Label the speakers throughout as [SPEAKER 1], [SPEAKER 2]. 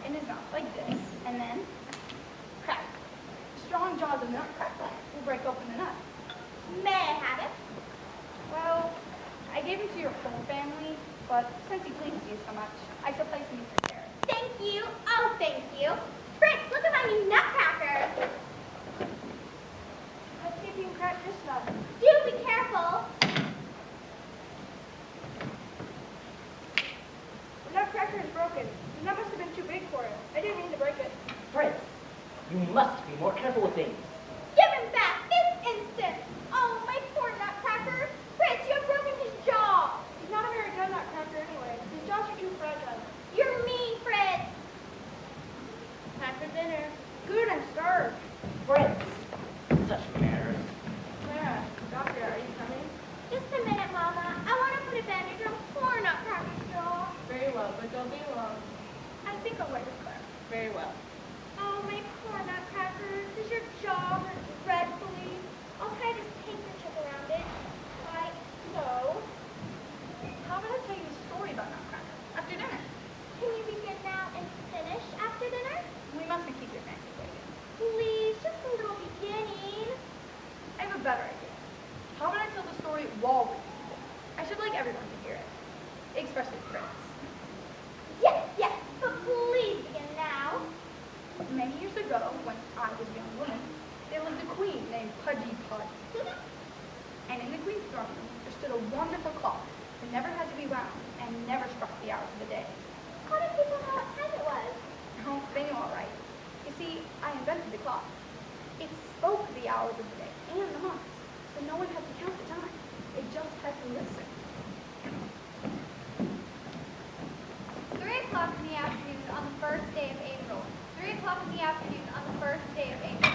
[SPEAKER 1] in his mouth like this, and then crack. Strong jaws of Nutcracker will break open the nut.
[SPEAKER 2] May I have it?
[SPEAKER 1] Well, I gave him to your whole family, but since he pleases you so much, I shall place him in your care.
[SPEAKER 2] Thank you. Oh, thank you. Fritz, look at my new Nutcracker.
[SPEAKER 1] Let's see if you can crack this nut.
[SPEAKER 2] Do be careful.
[SPEAKER 1] The Nutcracker is broken. The nut must have been too big for it. I didn't mean to break it.
[SPEAKER 3] Fritz, you must be more careful with things.
[SPEAKER 2] Give him back this instant. Oh, my poor Nutcracker. Fritz, you have broken his jaw.
[SPEAKER 1] He's not a very good Nutcracker anyway. His jaws are too fragile.
[SPEAKER 2] You're mean, Fritz.
[SPEAKER 1] Time for dinner. Good, I'm starved.
[SPEAKER 3] Fritz, such manners.
[SPEAKER 1] Clara, doctor, are you coming?
[SPEAKER 2] Just a minute, Mama. I want to put a bandage on poor Nutcracker's jaw.
[SPEAKER 1] Very well, but don't be long.
[SPEAKER 2] I think I'll wait with Clara.
[SPEAKER 1] Very well.
[SPEAKER 2] Oh, my poor Nutcracker. Does your jaw hurt dreadfully? I'll tie this handkerchief around it. Like so.
[SPEAKER 1] How about I tell you a story about Nutcracker after dinner?
[SPEAKER 2] Can you begin now and finish after dinner?
[SPEAKER 1] We mustn't keep your fancy waiting.
[SPEAKER 2] Please, just a little beginning.
[SPEAKER 1] I have a better idea. How about I tell the story while we're eating? I should like everyone to hear it, especially Fritz.
[SPEAKER 2] Yes, yes, but please begin now.
[SPEAKER 1] Many years ago, when I was a young woman, there lived a queen named Pudgy Pudgy. And in the queen's throne room, there stood a wonderful clock that never had to be wound and never struck the hours of the day.
[SPEAKER 2] How did people know what time it was?
[SPEAKER 1] Oh, they knew all right. You see, I invented the clock. It spoke the hours of the day and the months, so no one had to count the time. They just had to listen.
[SPEAKER 2] 3 o'clock in the afternoon on the first day of April. 3 o'clock in the afternoon on the first day of April.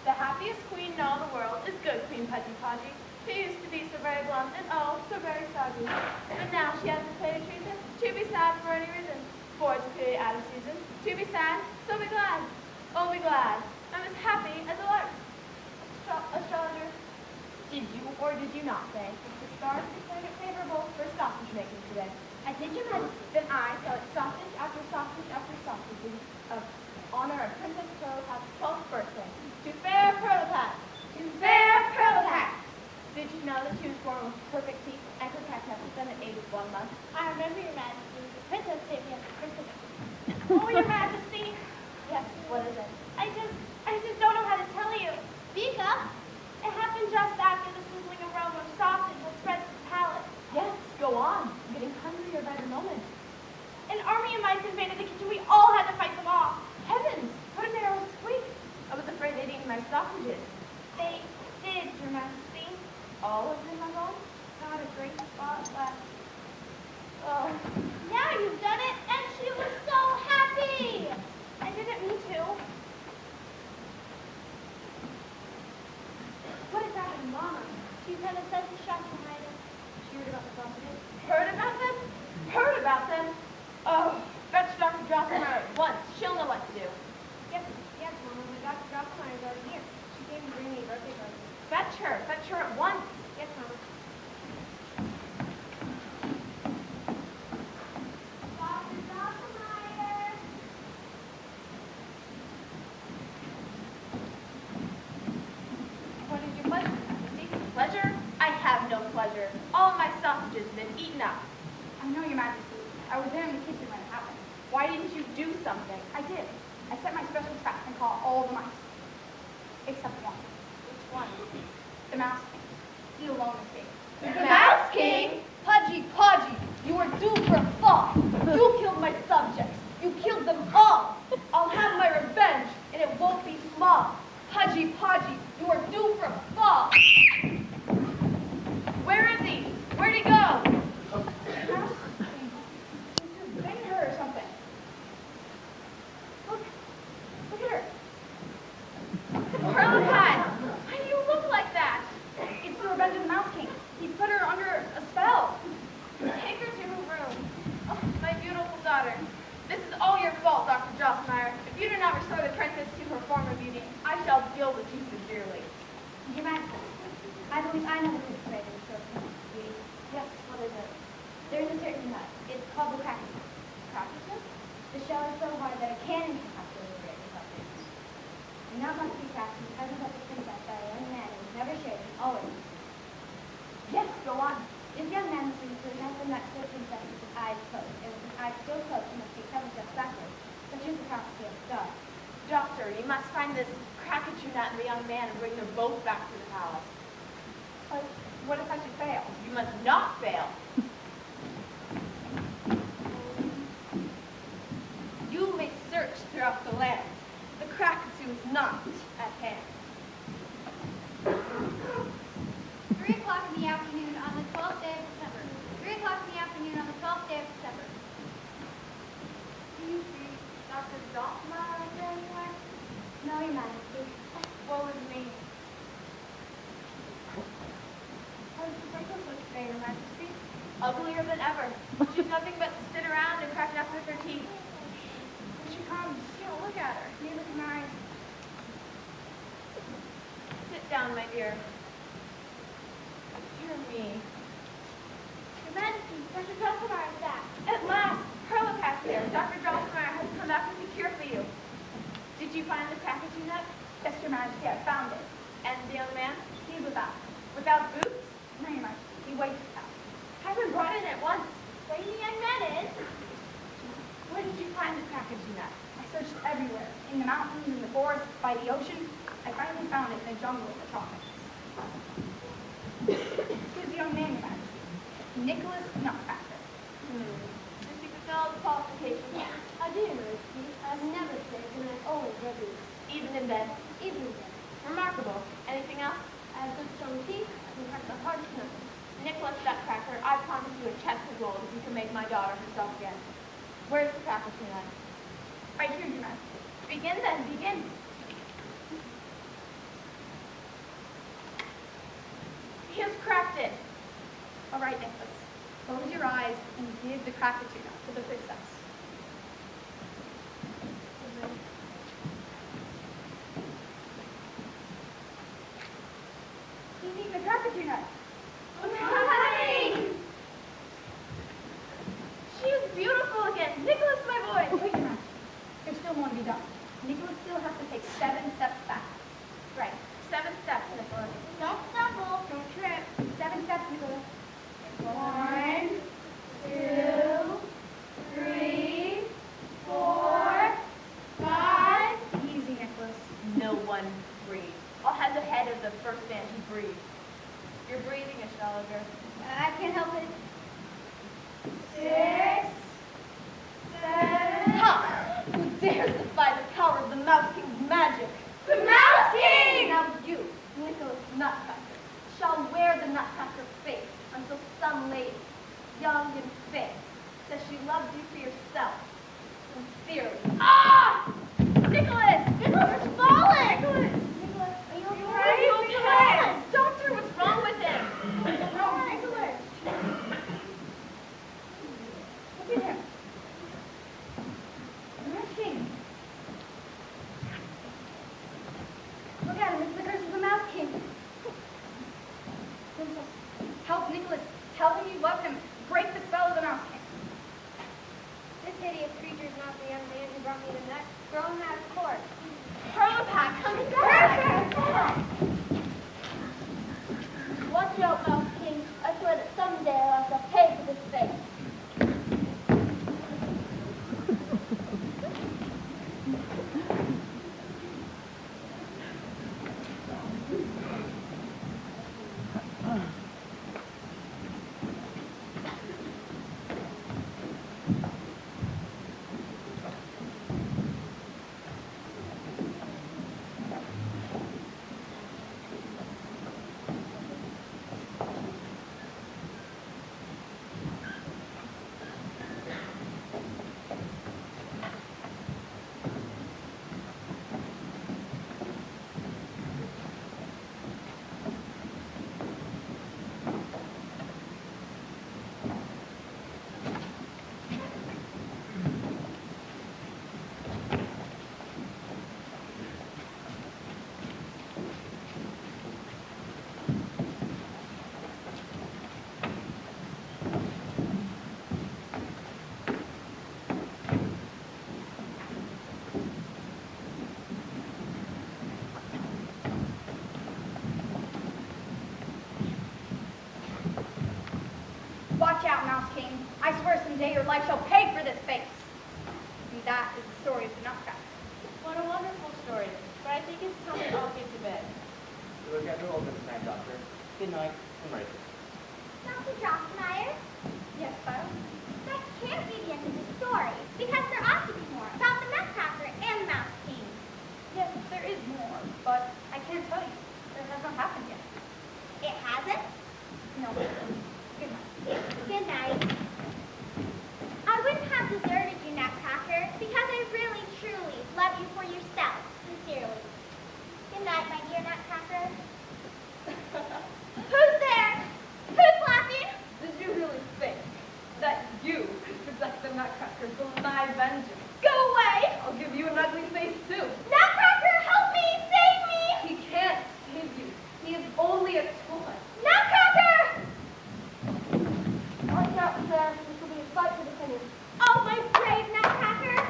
[SPEAKER 4] The happiest queen in all the world is good Queen Pudgy Pudgy, who used to be so very blunt and oh, so very soggy. But now she has declared treason, to be sad for any reason. For it's clearly out of season, to be sad, so be glad. Oh, be glad. I'm as happy as a lark. Astrologer, did you or did you not say that the stars declared it favorable for sausage making today?
[SPEAKER 1] I did, Your Majesty. Then I tell it sausage after sausage after sausage of honor of Princess Pearlipat's 12th birthday.
[SPEAKER 4] To fair Pearlipat! To fair Pearlipat! Did you know that she was born with perfect teeth and could catch up with them at age of 1 month?
[SPEAKER 2] I remember, Your Majesty. The princess saved me as a princess.
[SPEAKER 4] Oh, Your Majesty!
[SPEAKER 2] Yes,
[SPEAKER 4] What is it?
[SPEAKER 2] I just don't know how to tell you. Speak up. It happened just after the sizzling aroma of sausage was spread to the palace.
[SPEAKER 4] Yes, go on. I'm getting hungrier by the moment.
[SPEAKER 2] An army of mice invaded the kitchen. We all had to fight them off.
[SPEAKER 4] Heavens, what a narrow squeak. I was afraid they'd eaten my sausages.
[SPEAKER 2] They did, Your Majesty.
[SPEAKER 4] All of them are gone?
[SPEAKER 2] Not a great spot left. Oh, now you've done it, and she was so happy.
[SPEAKER 4] And didn't me too.
[SPEAKER 2] What is happening, Mama? She's had a sudden shock behind her. She heard about the confidence.
[SPEAKER 4] Heard about them? Heard about them? Oh, fetch Dr. Drosselmeyer at once. She'll know what to do.
[SPEAKER 2] Yes, Mama, but Dr. Drosselmeyer is already here. She came to bring me a birthday present.
[SPEAKER 4] Fetch her at once.
[SPEAKER 2] Yes, Mama. Dr. Drosselmeyer!
[SPEAKER 4] What is your pleasure, Majesty? Pleasure? I have no pleasure. All my sausages have been eaten up.
[SPEAKER 1] I know, Your Majesty. I was there in the kitchen when it happened.
[SPEAKER 4] Why didn't you do something?
[SPEAKER 1] I did. I set my special trap and caught all the mice. Except one.
[SPEAKER 4] Which one?
[SPEAKER 1] The mouse king. He alone escaped.
[SPEAKER 4] The Mouse King?
[SPEAKER 5] Pudgy, Podgy, you are due for a fall. You killed my subjects. You killed them all. I'll have my revenge, and it won't be small. Pudgy, Podgy, you are due for a fall.
[SPEAKER 4] Where is he? Where'd he go?
[SPEAKER 1] The mouse king. He's banged her or something. Look at her.
[SPEAKER 4] Hurlcat, why do you look like that?
[SPEAKER 1] It's the revenge of the mouse king. He put her under a spell.
[SPEAKER 4] Take her to her room. Oh, my beautiful daughter. This is all your fault, Dr. Drosselmeyer. If you do not restore the princess to her former beauty, I shall deal with you severely.
[SPEAKER 2] Your Majesty, I believe I know the secret way to restore Princess Beauty.
[SPEAKER 4] Yes, what is it?
[SPEAKER 2] There is a certain nut. It's called the cracker nut.
[SPEAKER 4] Cracker nut?
[SPEAKER 2] The shell is so hard that a cannon can have to liberate it without breaking. The nut must be cracked in the presence of the princess by a young man who is never shared and always.
[SPEAKER 4] Yes, go on.
[SPEAKER 2] This young man must present the nut to the princess with his eyes closed, and with his eyes still closed, he must take several steps backwards, such as the prophecy of the star.
[SPEAKER 4] Doctor, you must find this Crackatoo nut and the young man and bring them both back to the palace.
[SPEAKER 1] But what if I should fail?
[SPEAKER 4] You must not fail.
[SPEAKER 5] You may search throughout the land. The Crackatoo is not at hand.
[SPEAKER 2] 3 o'clock in the afternoon on the 12th day of December. 3 o'clock in the afternoon on the 12th day of December.
[SPEAKER 4] Do you see Dr. Drosselmeyer out there anywhere?
[SPEAKER 2] No, Your Majesty.
[SPEAKER 4] What would it mean?
[SPEAKER 1] How does the princess look today, Your Majesty?
[SPEAKER 4] Uglier than ever. She's nothing but to sit around and crack nuts with her teeth.
[SPEAKER 1] When she comes, look at her. You look in my eyes.
[SPEAKER 4] Sit down, my dear. Dear me.
[SPEAKER 2] Your Majesty, Dr. Drosselmeyer is back.
[SPEAKER 4] At last, Hurlcat here. Dr. Drosselmeyer has come back with a cure for you. Did you find the Crackatoo nut?
[SPEAKER 1] Yes, Your Majesty, I found it.
[SPEAKER 4] And the young man?
[SPEAKER 1] He's without.
[SPEAKER 4] Without boots?
[SPEAKER 1] No, Your Majesty. He waits without.
[SPEAKER 4] Have him brought in at once.
[SPEAKER 2] Bring the young man in.
[SPEAKER 4] Where did you find the Crackatoo nut?
[SPEAKER 1] I searched everywhere. In the mountains, in the forest, by the ocean. I finally found it in the jungle of the tropics. Here's the young man, Your Majesty. Nicholas Nutcracker.
[SPEAKER 4] Does he fulfill the qualifications?
[SPEAKER 2] I do, Your Majesty. I've never saved and I've always read
[SPEAKER 4] Even in bed?
[SPEAKER 2] even then.
[SPEAKER 4] Remarkable. Anything else?
[SPEAKER 2] I have good strong teeth. I can crack the hardest nut.
[SPEAKER 4] Nicholas Nutcracker, I promise you a chest of gold if you can make my daughter herself again. Where's the Crackatoo nut?
[SPEAKER 1] Right here, Your Majesty.
[SPEAKER 4] Begin then, begin. He has cracked it.
[SPEAKER 1] All right, Nicholas. Close your eyes and give the Crackatoo nut to the princess. He's eating the Crackatoo nut.
[SPEAKER 4] What's happening? She is beautiful again. Nicholas, my boy.
[SPEAKER 1] Wait, Your Majesty. There's still more to be done. Nicholas still has to take 7 steps back.
[SPEAKER 4] Right. 7 steps, Nicholas.
[SPEAKER 2] Don't stumble.
[SPEAKER 1] Don't trip. 7 steps, Nicholas.
[SPEAKER 2] 1, 2, 3, 4, 5.
[SPEAKER 1] Easy, Nicholas.
[SPEAKER 4] No one breathes. I'll have the head of the first man who breathes. You're breathing, astrologer.
[SPEAKER 2] I can't help it.
[SPEAKER 5] 6, 7. Ha! Who dares defy the power of the Mouse King's magic?
[SPEAKER 4] The Mouse King!
[SPEAKER 5] Now you, Nicholas Nutcracker, shall wear the Nutcracker face until some lady, young and fit, says she loves you for yourself. Sincerely. Ah! Nicholas! Nicholas is falling! Nicholas, are you okay? Are you okay? Doctor, what's wrong with him? No, Nicholas. Look at him. I'm asking. Look at him. It's the curse of the Mouse King. Princess, help Nicholas. Tell him you love him. Break the spell of the Mouse King.
[SPEAKER 2] This hideous creature is not the young man who brought me to Nut. Throw him out of court.
[SPEAKER 5] Permapack, come back!
[SPEAKER 2] Watch out, Mouse King. I swear that someday I'll have to pay for this face.
[SPEAKER 1] Watch out, Mouse King. I swear someday your life shall pay for this face. And that is the story of the Nutcracker.
[SPEAKER 4] What a wonderful story. But I think it's time we all get to bed.
[SPEAKER 3] We'll get her over this time, Doctor. Good night, and Merry Christmas.
[SPEAKER 2] Dr. Drosselmeyer,
[SPEAKER 1] Yes, sire?
[SPEAKER 2] that can't be the end of the story, because there ought to be more about the Nutcracker and the Mouse King.
[SPEAKER 1] Yes, there is more, but I can't tell you. It has not happened yet.
[SPEAKER 2] It hasn't?
[SPEAKER 1] No. Good night.
[SPEAKER 2] Good night. I wouldn't have deserted you, Nutcracker, because I really, truly love you for yourself, sincerely. Good night, my dear Nutcracker. Who's there? Who's laughing?
[SPEAKER 5] Did you really think that you could protect the Nutcracker from my vengeance?
[SPEAKER 2] Go away!
[SPEAKER 5] I'll give you an ugly face too.
[SPEAKER 2] Nutcracker, help me! Save me!
[SPEAKER 5] He can't save you. He is only a toy.
[SPEAKER 2] Nutcracker!
[SPEAKER 5] Watch out, sir. This will be a fight to the finish.
[SPEAKER 2] Oh, my brave Nutcracker!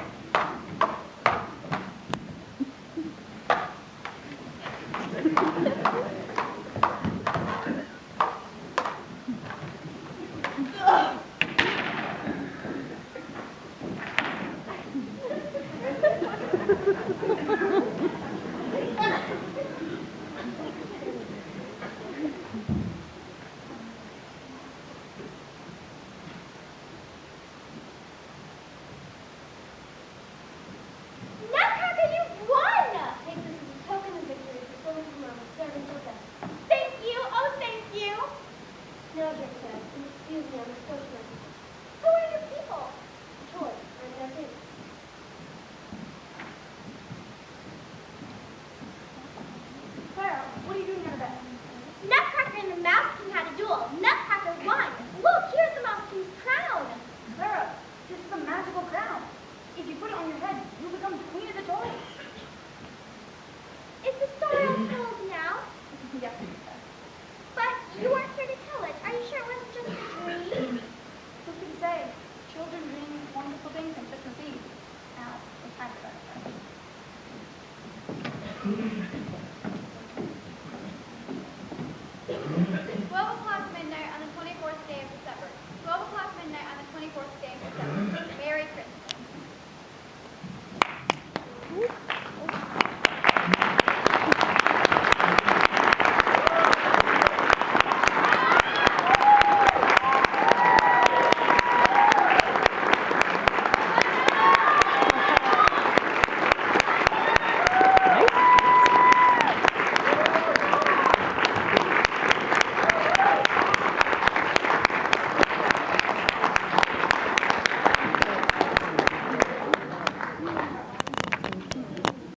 [SPEAKER 2] Nutcracker, you've won!
[SPEAKER 5] Take this as a token of victory for going from our serving till death.
[SPEAKER 2] Thank you, oh thank you!
[SPEAKER 5] Now, dear sir, excuse me, I'm a sportsman.
[SPEAKER 2] Who are your people?
[SPEAKER 5] A toy, I'm their favorite.